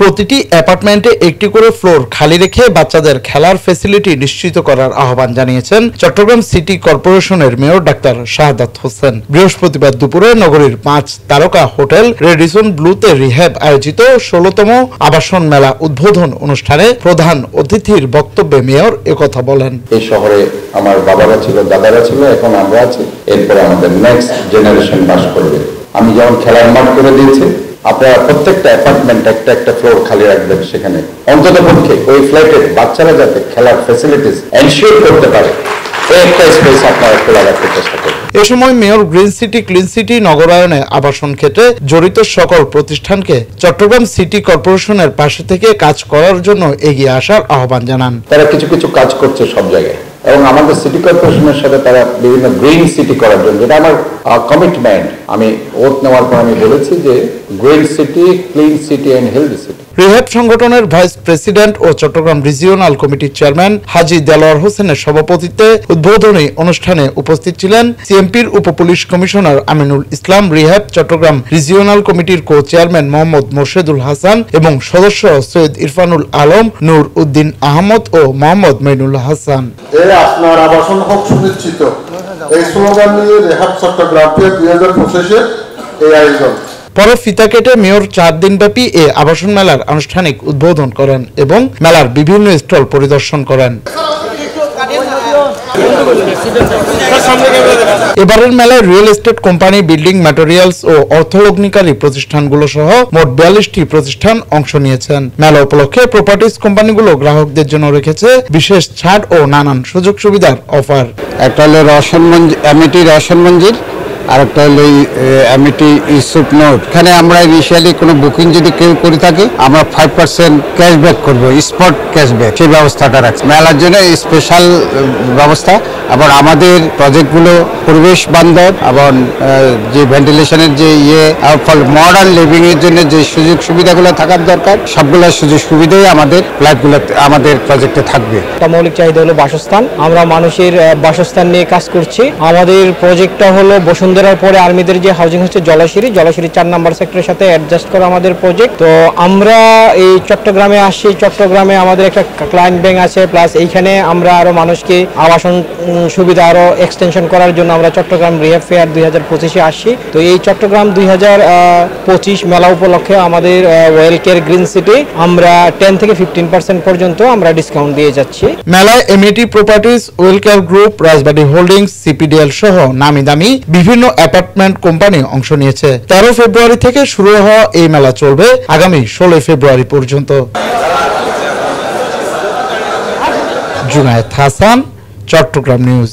প্রতিটি অ্যাপার্টমেন্টে একটি করে ফ্লোর খালি রেখে বাচ্চাদের খেলার ফ্যাসিলিটি নিশ্চিত করার আহ্বান জানিয়েছেন চট্টগ্রাম সিটি কর্পোরেশনের মেয়র ডাক্তার শাহাদাত হোসেন। বৃহস্পতিবার দুপুরে নগরীর 5 তারকা হোটেল রেডিসন ব্লুতে রিহ্যাব আয়োজিত 16তম আবাসন মেলা উদ্বোধন অনুষ্ঠানে প্রধান অতিথির বক্তব্যে মেয়র একথা বলেন। এই শহরে আমার বাবারা ছিল, দাদারা ছিল, এখন আমরা আছি, এরপরে আমাদের নেক্সট জেনারেশন বাস করবে। আমি যেমন খেলার মাঠ করে দিয়েছি, আপনারা প্রত্যেকটা অ্যাপার্টমেন্ট একটা ফ্লোর খালি রাখবেন, সেখানে অন্তত পক্ষে ওই ফ্ল্যাটের বাচ্চারা যাতে খেলার ফ্যাসিলিটিস এনশিওর করতে পারে একটা স্পেস আপনারা খোলা রাখতে চেষ্টা করবেন। এ সময় mayor green city clean city নগরায়নে আবাসন ক্ষেত্রে জড়িত সকল প্রতিষ্ঠানকে চট্টগ্রাম সিটি কর্পোরেশনের পাশে থেকে কাজ করার জন্য এগিয়ে আসার আহ্বান জানান। তারা কিছু কিছু কাজ করছে সব জায়গায়, এবং আমাদের সিটি কর্পোরেশনের সাথে তারা বিভিন্ন গ্রিন সিটি করার জন্য, যেটা আমার কমিটমেন্ট। আমি ওথ নেওয়ার পর আমি বলেছি যে green city, clean city and healthy city. REHAB সংগঠনের ভাইস প্রেসিডেন্ট ও চট্টগ্রাম রিজিওনাল কমিটির চেয়ারম্যান হাজী দেলোয়ার হোসেনের সভাপতিত্বে উদ্বোধনী অনুষ্ঠানে উপস্থিত ছিলেন সিএমপির উপপুলিশ commissioner Aminul Islam, REHAB Chattogram regional কমিটির কো চেয়ারম্যান মোহাম্মদ মোর্শেদুল হাসান এবং সদস্য সৈয়দ ইরফানুল আলম, নূর উদ্দিন আহমদ ও মোহাম্মদ মঈনুল হাসান। আপনার আবাসন হক সুনিশ্চিত, এই স্লোগান নিয়ে রিহ্যাব চট্টগ্রাম 2025-এর এই আয়োজন। পরে ফিতা কেটে মেয়র 4 দিনব্যাপী এ আবাসন মেলার আনুষ্ঠানিক উদ্বোধন করেন এবং মেলার বিভিন্ন স্টল পরিদর্শন করেন। এবারের মেলায় real estate company, building materials ও অর্থলগ্নিকারী প্রতিষ্ঠানগুলো সহ মোট 42টি প্রতিষ্ঠান অংশ নিয়েছেন। মেলা উপলক্ষে প্রপার্টিজ কোম্পানিগুলো গ্রাহকদের জন্য রেখেছে বিশেষ ছাড় ও নানান সুযোগ সুবিধার অফার। একটা হলো এমিটি রওশন মঞ্জিল, আর একটা হলো এমিটি ইউসুফ নোট। এখানে আমরা ইনিশিয়ালি কোনো বুকিং যদি কেউ করে থাকি, আমরা 5% ক্যাশব্যাক করবো, স্পট ক্যাশব্যাক, সেই ব্যবস্থাটা রাখছি। মেলার জন্য স্পেশাল ব্যবস্থা। আবার আমাদের প্রজেক্টগুলো পরিবেশ বান্ধব এবং যে ভেন্টিলেশনের যে মডার্ন লিভিং এর জন্য যে সুযোগ সুবিধাগুলো থাকার দরকার, সবগুলো সুযোগ সুবিধাই আমাদের ফ্ল্যাটগুলো, আমাদের প্রজেক্টে থাকবে। মৌলিক চাহিদা হলো বাসস্থান। আমরা মানুষের বাসস্থান নিয়ে কাজ করছি। আমাদের প্রজেক্টটা হলো বসুন্ধরার পরে আর্মিদের যে হাউজিং হচ্ছে জলাশিরি 4 নম্বর সেক্টরের সাথে অ্যাডজাস্ট করা আমাদের প্রজেক্ট। তো আমরা এই চট্টগ্রামে আসছি। চট্টগ্রামে আমাদের একটা ক্লায়েন্ট ব্যাংক আছে, প্লাস এইখানে আমরা আরো মানুষকে আবাসন সুবিধা আরো এক্সটেনশন করার জন্য আমরা চট্টগ্রাম রিহ্যাব ফেয়ার 2025-এ আসছি। তো এই চট্টগ্রাম 2025 মেলা উপলক্ষে আমাদের ওয়েল কেয়ার গ্রিন সিটি আমরা 10 থেকে 15% পর্যন্ত আমরা ডিসকাউন্ট দিয়ে যাচ্ছি। মেলায় Amity properties, well care group, Rajbari holdings, CPDL সহ নামি দামি বিভিন্ন অ্যাপার্টমেন্ট কোম্পানি অংশ নিয়েছে। 13 ফেব্রুয়ারি থেকে শুরু হওয়া এই মেলা চলবে আগামী 16 ফেব্রুয়ারি পর্যন্ত। জুনায়েদ হাসান, চট্টগ্রাম নিউজ।